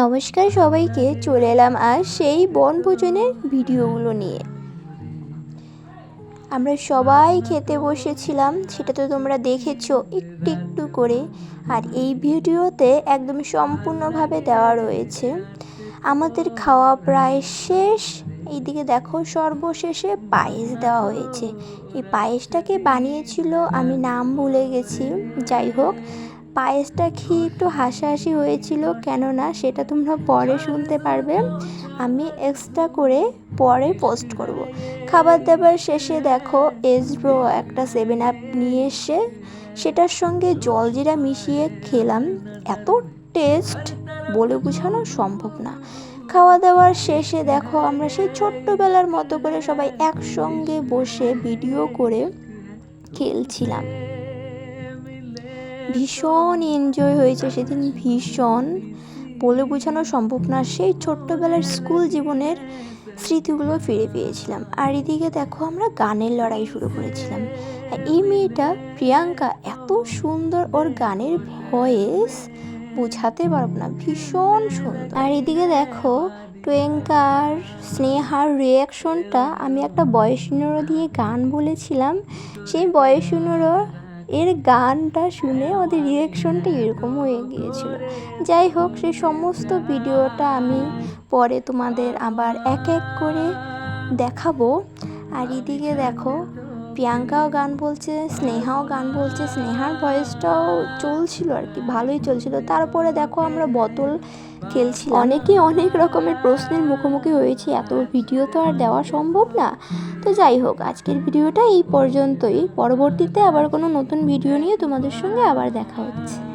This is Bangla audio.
নমস্কার সবাইকে, চলে এলাম আজ সেই বনভোজনের ভিডিওগুলো নিয়ে। আমরা সবাই খেতে বসেছিলাম, সেটা তো তোমরা দেখেছো একটু একটু করে। আর এই ভিডিওতে একদম সম্পূর্ণভাবে দেওয়া রয়েছে। আমাদের খাওয়া প্রায় শেষ। এইদিকে দেখো, সর্বশেষে পায়েস দেওয়া হয়েছে। এই পায়েসটাকে বানিয়েছিল, আমি নাম ভুলে গেছি। যাই হোক, পায়েসটা খেয়ে একটু হাসাহাসি হয়েছিল, কেননা সেটা তোমরা পরে শুনতে পারবে। আমি এক্সট্রা করে পরে পোস্ট করব। খাবার দাবার শেষে দেখো, এসব্রো একটা 7 আপ নিয়ে এসে সেটার সঙ্গে জলজিরা মিশিয়ে খেলাম। এত টেস্ট বলে বোঝানো সম্ভব না। খাওয়া দাওয়ার শেষে দেখো, আমরা সেই ছোট্টবেলার মতো করে সবাই একসঙ্গে বসে ভিডিও করে খেলছিলাম। ভীষণ এনজয় হয়েছে সেদিন, ভীষণ বলে বোঝানো সম্ভব না। সেই ছোট্টবেলার স্কুল জীবনের স্মৃতিগুলো ফিরে পেয়েছিলাম। আর এদিকে দেখো, আমরা গানের লড়াই শুরু করেছিলাম। এই মেয়েটা প্রিয়াঙ্কা এত সুন্দর, ওর গানের ভয়েস বোঝাতে পারব না, ভীষণ সুন্দর। আর এদিকে দেখো, টুয়েঙ্কার স্নেহার রিয়াকশনটা, আমি একটা বয়সীনুরো দিয়ে গান বলেছিলাম, সেই বয়সীনুরো এর গানটা শুনে ওদের রিয়াকশনটা এরকম হয়ে গিয়েছিল। যাই হোক, সেই সমস্ত ভিডিওটা আমি পরে তোমাদের আবার এক এক করে দেখাবো। আর এদিকে দেখো, প্রিয়াঙ্কাও গান বলছে, স্নেহাও গান বলছে। স্নেহার ভয়েসটাও চলছিল আর কি, ভালোই চলছিল। তারপরে দেখো, আমরা বোতল খেলছিলাম। অনেকে অনেক রকমের প্রশ্নের মুখোমুখি হয়েছে, এত ভিডিও তো আর দেওয়া সম্ভব না। তো যাই হোক, আজকের ভিডিওটা এই পর্যন্তই। পরবর্তীতে আবার কোনো নতুন ভিডিও নিয়ে তোমাদের সঙ্গে আবার দেখা হচ্ছে।